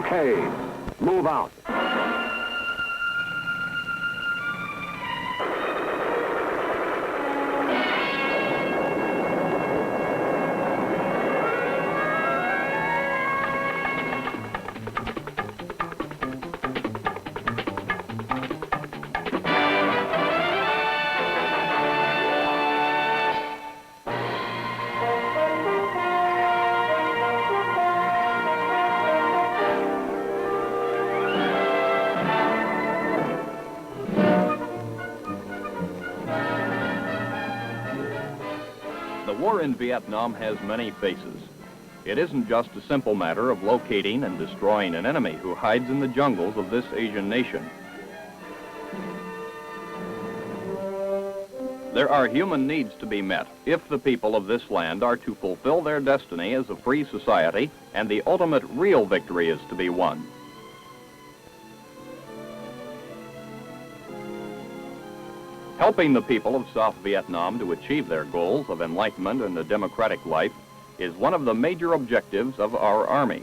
Okay, move out. The war in Vietnam has many faces. It isn't just a simple matter of locating and destroying an enemy who hides in the jungles of this Asian nation. There are human needs to be met if the people of this land are to fulfill their destiny as a free society, and the ultimate real victory is to be won. Helping the people of South Vietnam to achieve their goals of enlightenment and a democratic life is one of the major objectives of our Army.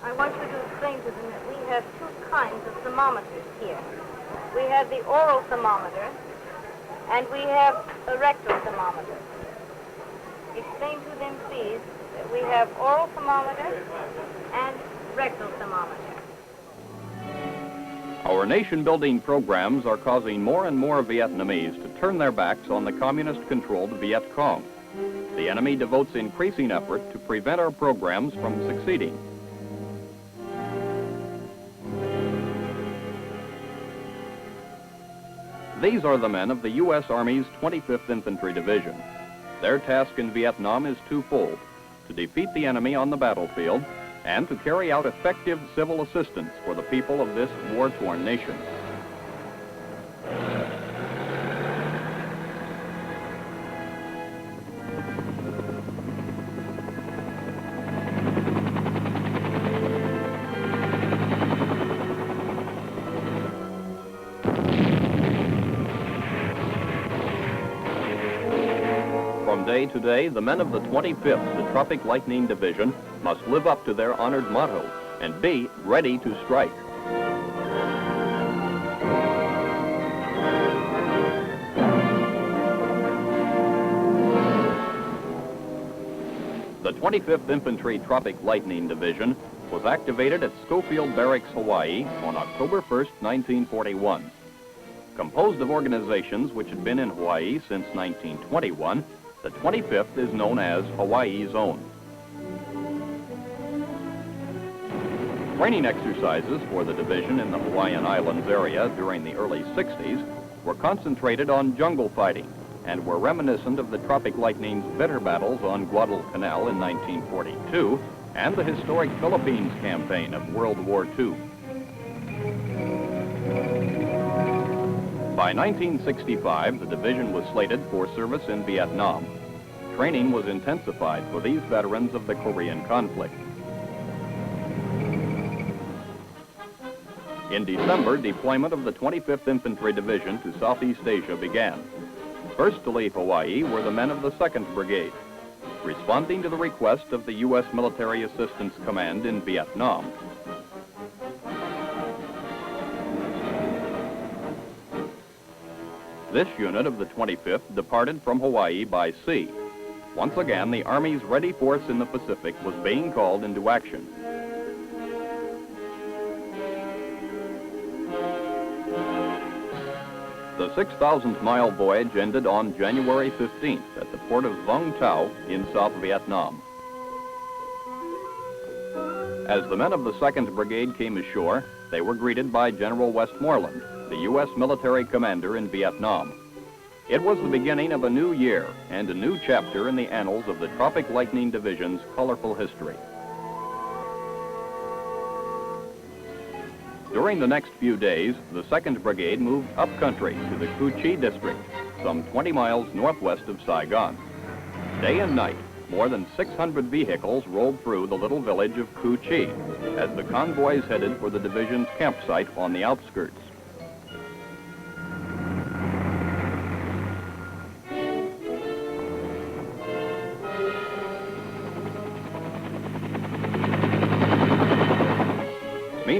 I want you to explain to them that we have two kinds of thermometers here. We have the oral thermometer and we have a rectal thermometer. Explain to them, please, that we have oral thermometer and rectal thermometer. Our nation-building programs are causing more and more Vietnamese to turn their backs on the communist-controlled Viet Cong. The enemy devotes increasing effort to prevent our programs from succeeding. These are the men of the U.S. Army's 25th Infantry Division. Their task in Vietnam is twofold: to defeat the enemy on the battlefield and to carry out effective civil assistance for the people of this war-torn nation. From day to day, the men of the 25th, the Tropic Lightning Division, must live up to their honored motto and be ready to strike. The 25th Infantry Tropic Lightning Division was activated at Schofield Barracks, Hawaii on October 1st, 1941. Composed of organizations which had been in Hawaii since 1921, the 25th is known as Hawaii's Own. Training exercises for the division in the Hawaiian Islands area during the early 60s were concentrated on jungle fighting and were reminiscent of the Tropic Lightning's bitter battles on Guadalcanal in 1942 and the historic Philippines campaign of World War II. By 1965, the division was slated for service in Vietnam. Training was intensified for these veterans of the Korean conflict. In December, deployment of the 25th Infantry Division to Southeast Asia began. First to leave Hawaii were the men of the 2nd Brigade, responding to the request of the U.S. Military Assistance Command in Vietnam. This unit of the 25th departed from Hawaii by sea. Once again, the Army's ready force in the Pacific was being called into action. The 6,000-mile voyage ended on January 15th at the port of Vung Tau in South Vietnam. As the men of the 2nd Brigade came ashore, they were greeted by General Westmoreland, the U.S. military commander in Vietnam. It was the beginning of a new year and a new chapter in the annals of the Tropic Lightning Division's colorful history. During the next few days, the 2nd Brigade moved upcountry to the Cu Chi district, some 20 miles northwest of Saigon. Day and night, more than 600 vehicles rolled through the little village of Cu Chi as the convoys headed for the division's campsite on the outskirts.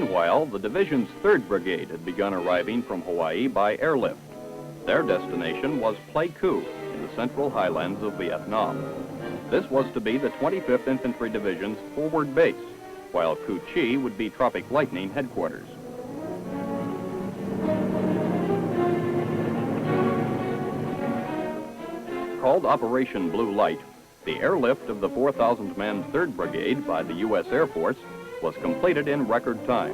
Meanwhile, the division's 3rd Brigade had begun arriving from Hawaii by airlift. Their destination was Plei Ku in the central highlands of Vietnam. This was to be the 25th Infantry Division's forward base, while Cu Chi would be Tropic Lightning headquarters. Called Operation Blue Light, the airlift of the 4,000-man 3rd Brigade by the U.S. Air Force was completed in record time.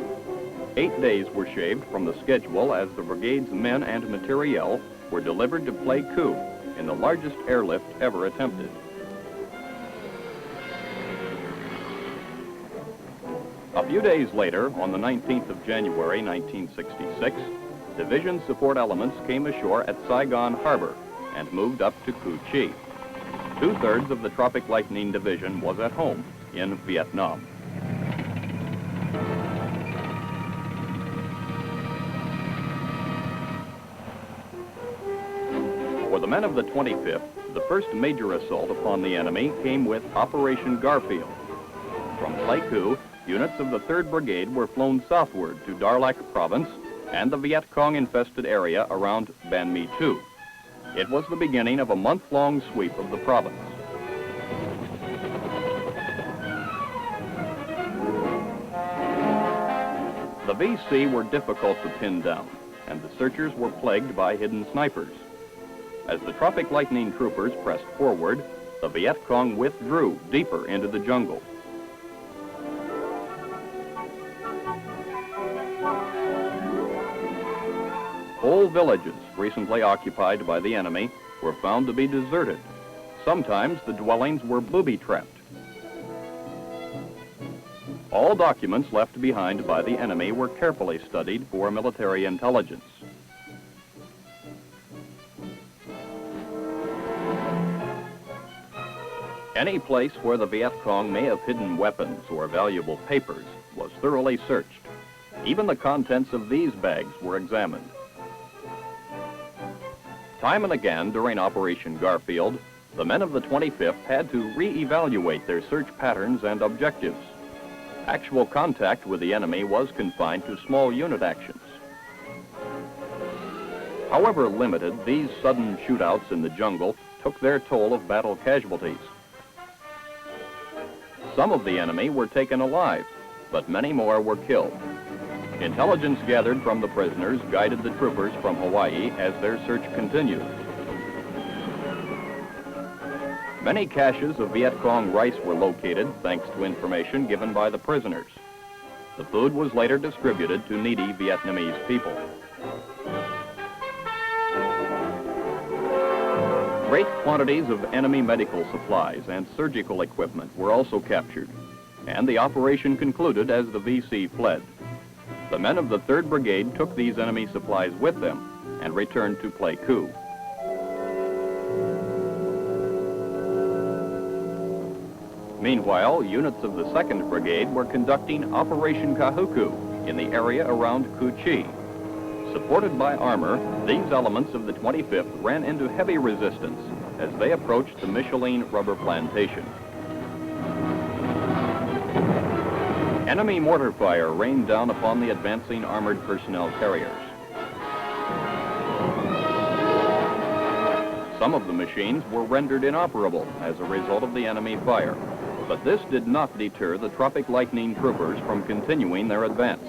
8 days were shaved from the schedule as the brigade's men and materiel were delivered to Plei Ku in the largest airlift ever attempted. A few days later, on the 19th of January, 1966, division support elements came ashore at Saigon Harbor and moved up to Cu Chi. 2/3 of the Tropic Lightning Division was at home in Vietnam. For the men of the 25th, the first major assault upon the enemy came with Operation Garfield. From Plei Ku, units of the 3rd Brigade were flown southward to Darlac Province and the Viet Cong infested area around Ban Me Thout. It was the beginning of a month-long sweep of the province. The VC were difficult to pin down, and the searchers were plagued by hidden snipers. As the Tropic Lightning troopers pressed forward, the Viet Cong withdrew deeper into the jungle. Whole villages recently occupied by the enemy were found to be deserted. Sometimes the dwellings were booby-trapped. All documents left behind by the enemy were carefully studied for military intelligence. Any place where the Viet Cong may have hidden weapons or valuable papers was thoroughly searched. Even the contents of these bags were examined. Time and again during Operation Garfield, the men of the 25th had to re-evaluate their search patterns and objectives. Actual contact with the enemy was confined to small unit actions. However limited, these sudden shootouts in the jungle took their toll of battle casualties. Some of the enemy were taken alive, but many more were killed. Intelligence gathered from the prisoners guided the troopers from Hawaii as their search continued. Many caches of Viet Cong rice were located thanks to information given by the prisoners. The food was later distributed to needy Vietnamese people. Great quantities of enemy medical supplies and surgical equipment were also captured, and the operation concluded as the VC fled. The men of the 3rd Brigade took these enemy supplies with them and returned to Plei Ku. Meanwhile, units of the 2nd Brigade were conducting Operation Kahuku in the area around Cu Chi. Supported by armor, these elements of the 25th ran into heavy resistance as they approached the Michelin Rubber Plantation. Enemy mortar fire rained down upon the advancing armored personnel carriers. Some of the machines were rendered inoperable as a result of the enemy fire, but this did not deter the Tropic Lightning troopers from continuing their advance.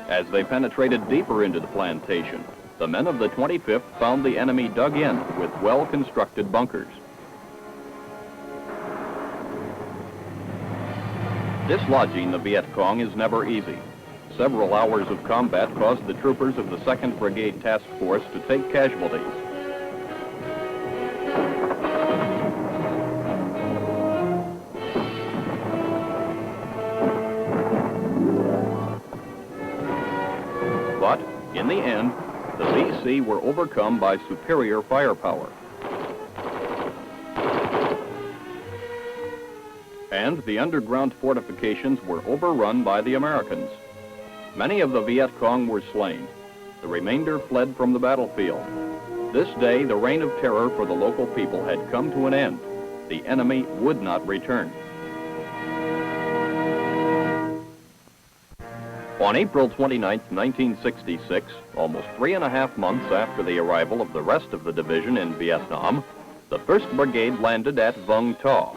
As they penetrated deeper into the plantation, the men of the 25th found the enemy dug in with well-constructed bunkers. Dislodging the Viet Cong is never easy. Several hours of combat caused the troopers of the 2nd Brigade Task Force to take casualties. But, in the end, the VC were overcome by superior firepower. And the underground fortifications were overrun by the Americans. Many of the Viet Cong were slain. The remainder fled from the battlefield. This day, the reign of terror for the local people had come to an end, the enemy would not return. On April 29, 1966, almost 3.5 months after the arrival of the rest of the division in Vietnam, the 1st Brigade landed at Vung Tau.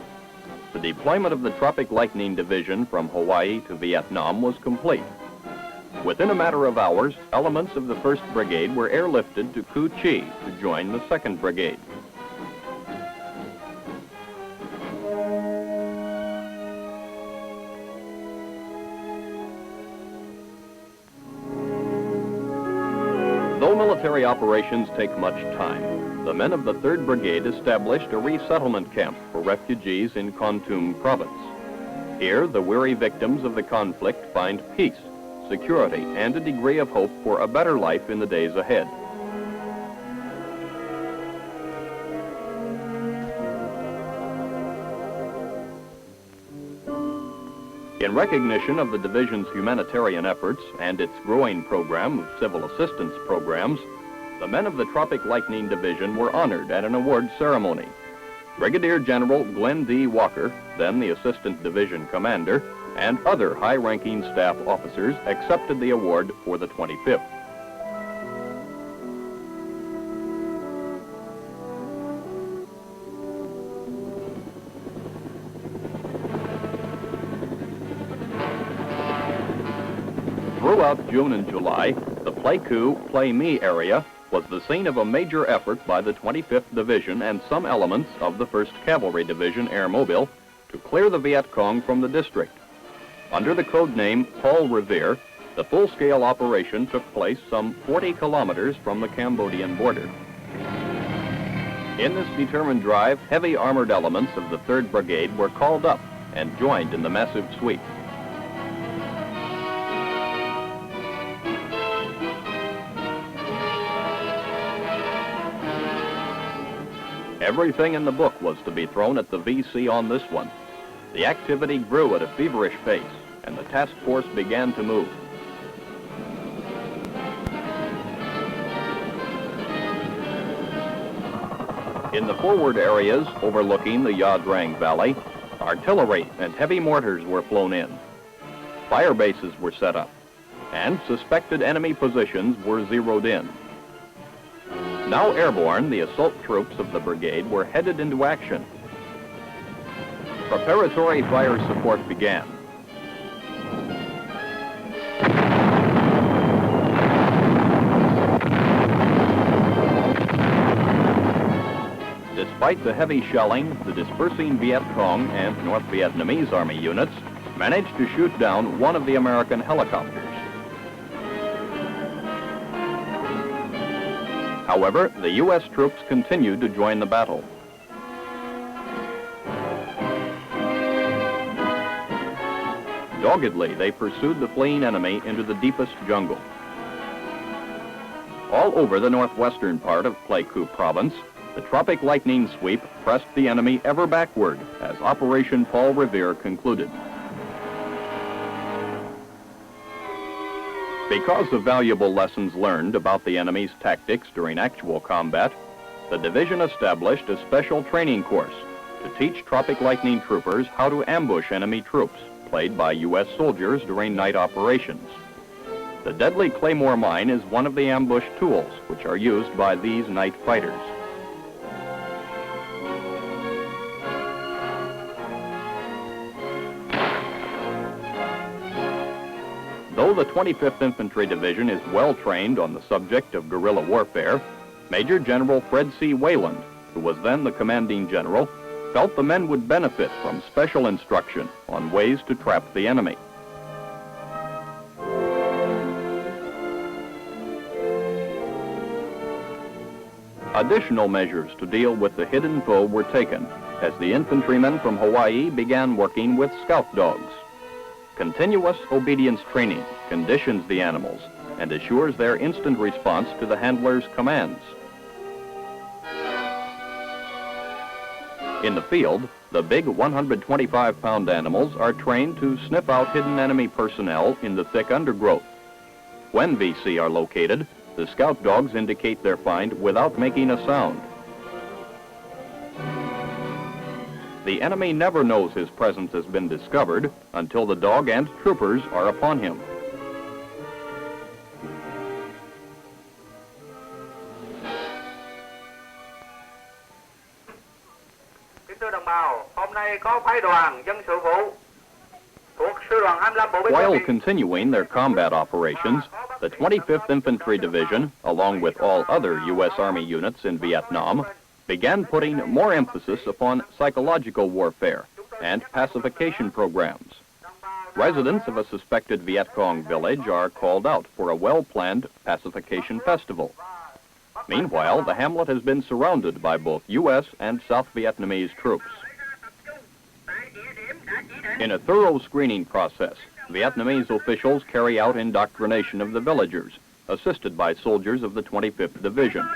The deployment of the Tropic Lightning Division from Hawaii to Vietnam was complete. Within a matter of hours, elements of the 1st Brigade were airlifted to Cu Chi to join the 2nd Brigade. Though military operations take much time, the men of the 3rd Brigade established a resettlement camp for refugees in Kon Tum province. Here, the weary victims of the conflict find peace, security, and a degree of hope for a better life in the days ahead. In recognition of the division's humanitarian efforts and its growing program of civil assistance programs, the men of the Tropic Lightning Division were honored at an award ceremony. Brigadier General Glenn D. Walker, then the Assistant Division Commander, and other high-ranking staff officers accepted the award for the 25th. Throughout June and July, the Plei Ku, Plei Me area was the scene of a major effort by the 25th Division and some elements of the 1st Cavalry Division Airmobile to clear the Viet Cong from the district. Under the code name Paul Revere, the full-scale operation took place some 40 kilometers from the Cambodian border. In this determined drive, heavy armored elements of the 3rd Brigade were called up and joined in the massive sweep. Everything in the book was to be thrown at the VC on this one. The activity grew at a feverish pace, and the task force began to move. In the forward areas overlooking the Ya Drang Valley, artillery and heavy mortars were flown in. Fire bases were set up, and suspected enemy positions were zeroed in. Now airborne, the assault troops of the brigade were headed into action. Preparatory fire support began. Despite the heavy shelling, the dispersing Viet Cong and North Vietnamese Army units managed to shoot down one of the American helicopters. However, the U.S. troops continued to join the battle. Doggedly, they pursued the fleeing enemy into the deepest jungle. All over the northwestern part of Pleiku province, the Tropic Lightning sweep pressed the enemy ever backward as Operation Paul Revere concluded. Because of valuable lessons learned about the enemy's tactics during actual combat, the division established a special training course to teach Tropic Lightning troopers how to ambush enemy troops, played by U.S. soldiers during night operations. The deadly claymore mine is one of the ambush tools which are used by these night fighters. Though the 25th Infantry Division is well trained on the subject of guerrilla warfare, Major General Fred C. Wayland, who was then the commanding general, felt the men would benefit from special instruction on ways to trap the enemy. Additional measures to deal with the hidden foe were taken as the infantrymen from Hawaii began working with scout dogs. Continuous obedience training conditions the animals and assures their instant response to the handler's commands. In the field, the big 125-pound animals are trained to sniff out hidden enemy personnel in the thick undergrowth. When VC are located, the scout dogs indicate their find without making a sound. The enemy never knows his presence has been discovered until the dog and troopers are upon him. While continuing their combat operations, the 25th Infantry Division, along with all other U.S. Army units in Vietnam, began putting more emphasis upon psychological warfare and pacification programs. Residents of a suspected Viet Cong village are called out for a well-planned pacification festival. Meanwhile, the hamlet has been surrounded by both U.S. and South Vietnamese troops. In a thorough screening process, Vietnamese officials carry out indoctrination of the villagers, assisted by soldiers of the 25th Division,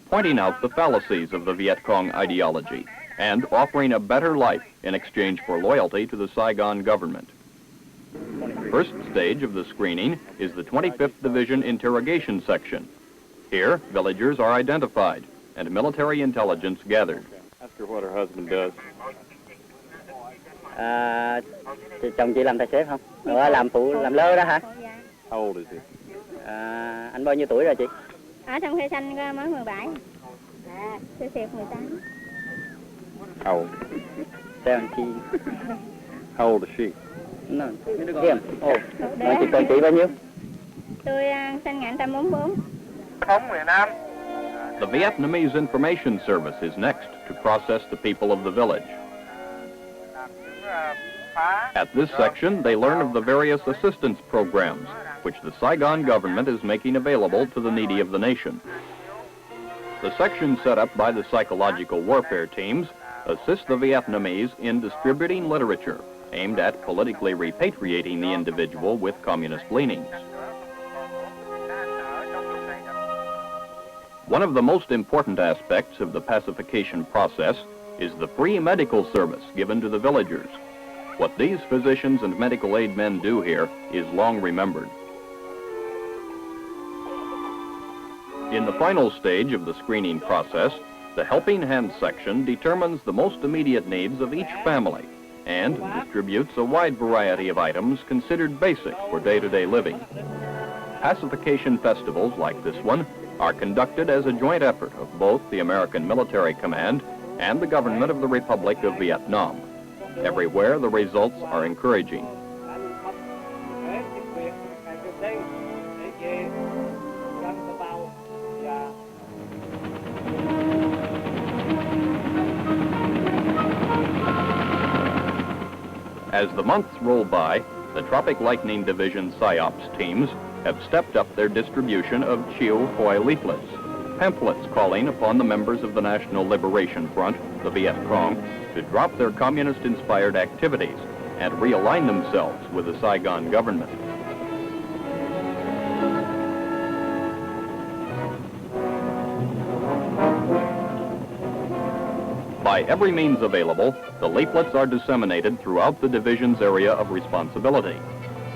pointing out the fallacies of the Viet Cong ideology and offering a better life in exchange for loyalty to the Saigon government. First stage of the screening is the 25th Division interrogation section. Here, villagers are identified and military intelligence gathered. Ask her what her husband does. Chồng chị làm tài xế không? Làm phụ, làm lơ đó hả? How old is he? Anh bao nhiêu tuổi rồi chị? Ở trong khi xanh mới 17. Sư Siệp 18. How old? 17. How old is she? No, him. Còn chị bao nhiêu? Tôi sinh 1944. The Vietnamese Information Service is next to process the people of the village. At this section, they learn of the various assistance programs which the Saigon government is making available to the needy of the nation. The section set up by the psychological warfare teams assists the Vietnamese in distributing literature aimed at politically repatriating the individual with communist leanings. One of the most important aspects of the pacification process is the free medical service given to the villagers. What these physicians and medical aid men do here is long remembered. In the final stage of the screening process, the helping hand section determines the most immediate needs of each family and distributes a wide variety of items considered basic for day-to-day living. Pacification festivals like this one are conducted as a joint effort of both the American Military Command and the government of the Republic of Vietnam. Everywhere, the results are encouraging. As the months roll by, the Tropic Lightning Division syops teams have stepped up their distribution of Chiu Hoi leaflets, pamphlets calling upon the members of the National Liberation Front, the Viet Cong, to drop their communist-inspired activities and realign themselves with the Saigon government. By every means available, the leaflets are disseminated throughout the division's area of responsibility,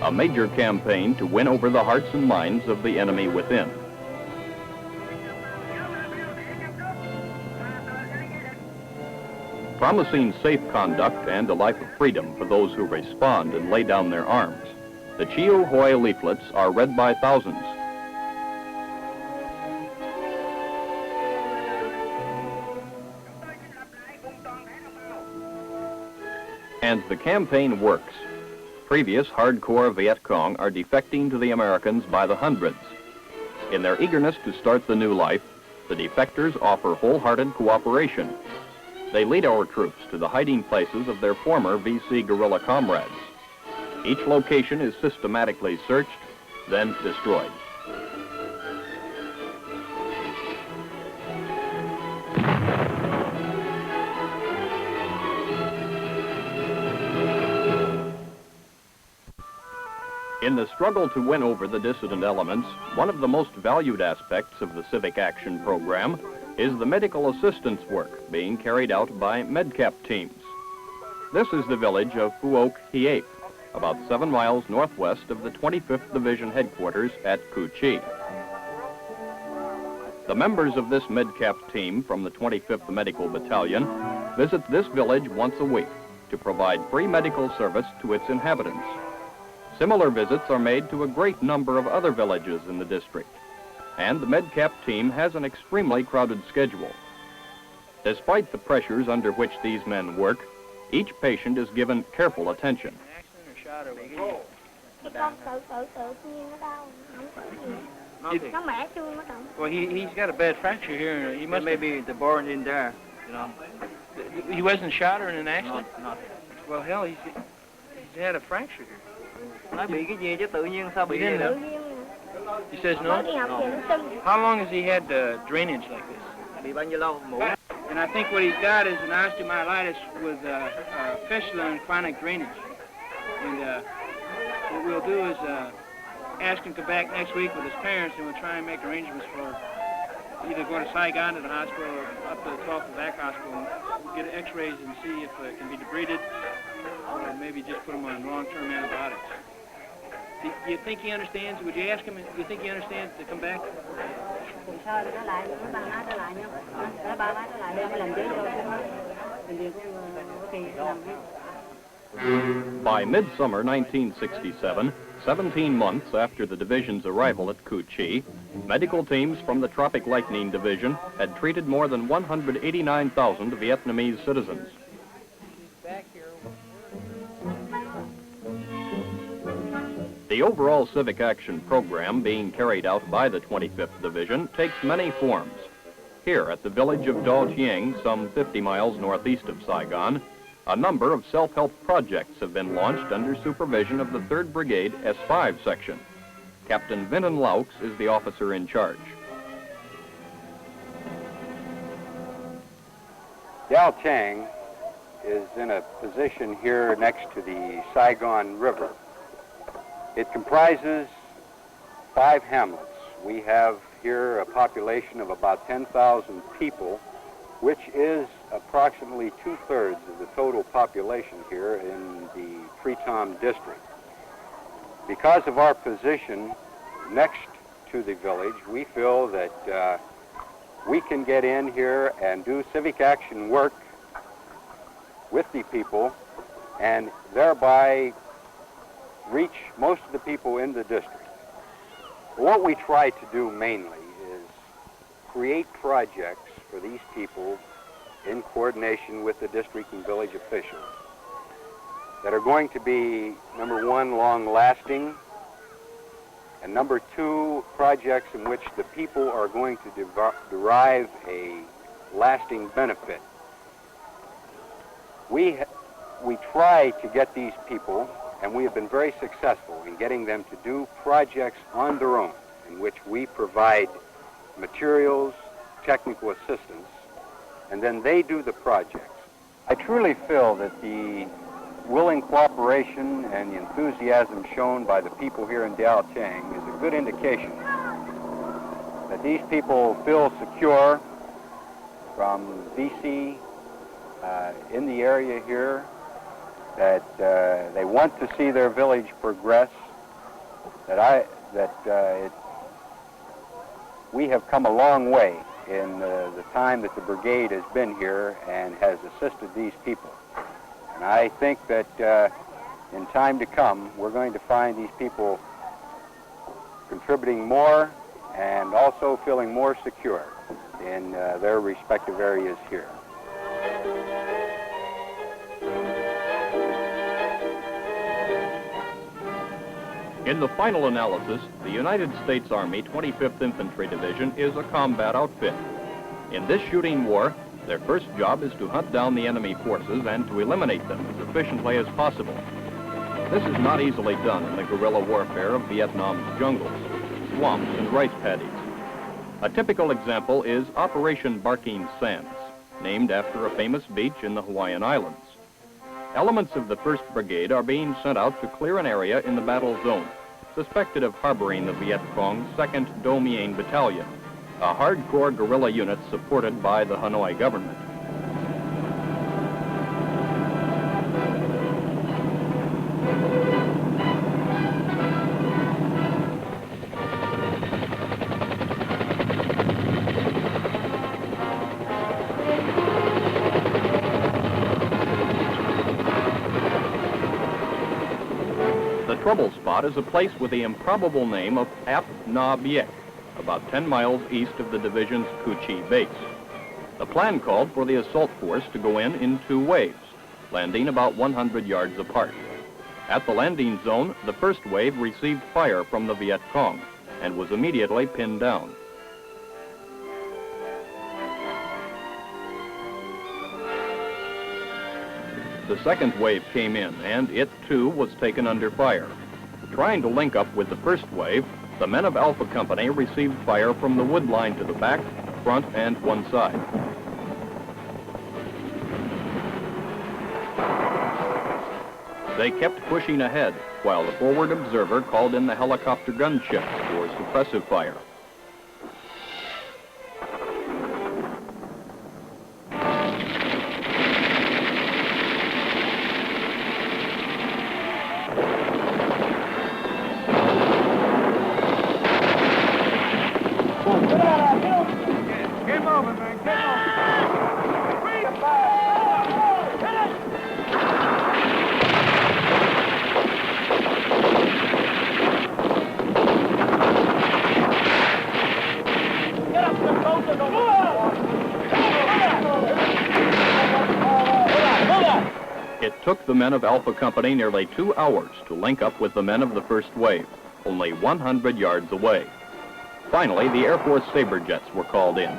a major campaign to win over the hearts and minds of the enemy within. Promising safe conduct and a life of freedom for those who respond and lay down their arms, the Chiu Hoi leaflets are read by thousands. And the campaign works. Previous hardcore Viet Cong are defecting to the Americans by the hundreds. In their eagerness to start the new life, the defectors offer wholehearted cooperation. They lead our troops to the hiding places of their former VC guerrilla comrades. Each location is systematically searched, then destroyed. In the struggle to win over the dissident elements, one of the most valued aspects of the Civic Action Program is the medical assistance work being carried out by MedCap teams. This is the village of Phuoc Hiep, about 7 miles northwest of the 25th Division headquarters at Cu Chi. The members of this MedCap team from the 25th Medical Battalion visit this village once a week to provide free medical service to its inhabitants. Similar visits are made to a great number of other villages in the district, and the MedCap team has an extremely crowded schedule. Despite the pressures under which these men work, each patient is given careful attention. Well, he's got a bad fracture here. He must maybe the bone in there, you know. He wasn't shot or in an accident? No. Well, hell, he's had a fracture here. Nói bị cái gì chứ tự nhiên sao bị He says no? How long has he had drainage like this? bị bao nhiêu lâu? Mũ. And I think what he's got is an osteomyelitis with fistula and chronic drainage. And what we'll do is ask him to come back next week with his parents, and we'll try and make arrangements for either go to Saigon to the hospital or up to the 12th Viet Hospital and get x-rays and see if it can be debrided, or maybe just put him on long-term antibiotics. Do you think he understands? Would you ask him, do you think he understands to come back? By midsummer 1967, 17 months after the division's arrival at Cu Chi, medical teams from the Tropic Lightning Division had treated more than 189,000 Vietnamese citizens. The overall civic action program being carried out by the 25th Division takes many forms. Here at the village of Dong Ying, some 50 miles northeast of Saigon, a number of self-help projects have been launched under supervision of the 3rd Brigade S5 section. Captain Vinton Laux is the officer in charge. Ya Drang is in a position here next to the Saigon River. It comprises 5 hamlets. We have here a population of about 10,000 people, which is approximately 2/3 of the total population here in the Tri Tom district. Because of our position next to the village, we feel that we can get in here and do civic action work with the people and thereby reach most of the people in the district. What we try to do mainly is create projects for these people in coordination with the district and village officials that are going to be, number one, long-lasting, and number two, projects in which the people are going to derive a lasting benefit. We try to get these people, and we have been very successful in getting them to do projects on their own, in which we provide materials, technical assistance, and then they do the projects. I truly feel that the willing cooperation and the enthusiasm shown by the people here in Ya Drang is a good indication that these people feel secure from VC in the area here, that they want to see their village progress, we have come a long way in the time that the brigade has been here and has assisted these people. And I think that in time to come, we're going to find these people contributing more and also feeling more secure in their respective areas here. In the final analysis, the United States Army 25th Infantry Division is a combat outfit. In this shooting war, their first job is to hunt down the enemy forces and to eliminate them as efficiently as possible. This is not easily done in the guerrilla warfare of Vietnam's jungles, swamps, and rice paddies. A typical example is Operation Barking Sands, named after a famous beach in the Hawaiian Islands. Elements of the 1st Brigade are being sent out to clear an area in the battle zone, suspected of harboring the Viet Cong 2nd Dong Ying Battalion, a hardcore guerrilla unit supported by the Hanoi government. trouble spot is a place with the improbable name of At., about 10 miles east of the division's Cu Chi base. The plan called for the assault force to go in 2 waves, landing about 100 yards apart. At the landing zone, the first wave received fire from the Viet Cong and was immediately pinned down. The second wave came in, and it too was taken under fire. Trying to link up with the first wave, the men of Alpha Company received fire from the wood line to the back, front, and one side. They kept pushing ahead, while the forward observer called in the helicopter gunship for suppressive fire. It took the men of Alpha Company nearly 2 hours to link up with the men of the first wave, only 100 yards away. Finally, the Air Force Sabre jets were called in.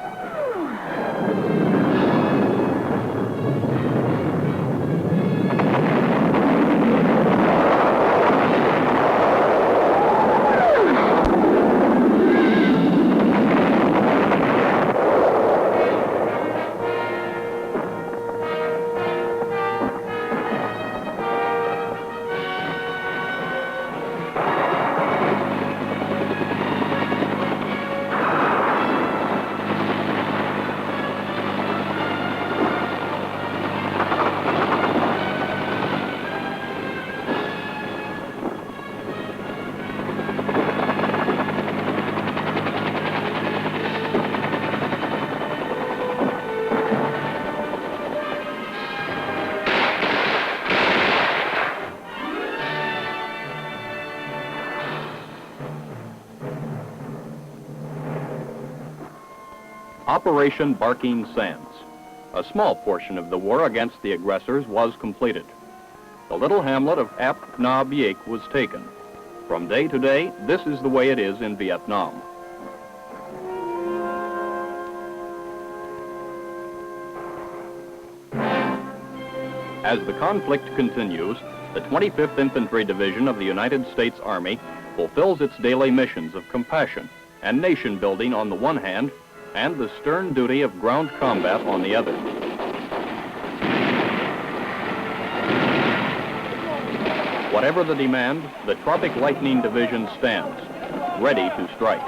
Operation Barking Sands. A small portion of the war against the aggressors was completed. The little hamlet of At., was taken. From day to day, this is the way it is in Vietnam. As the conflict continues, the 25th Infantry Division of the United States Army fulfills its daily missions of compassion and nation building on the one hand, and the stern duty of ground combat on the other. Whatever the demand, the Tropic Lightning Division stands, ready to strike.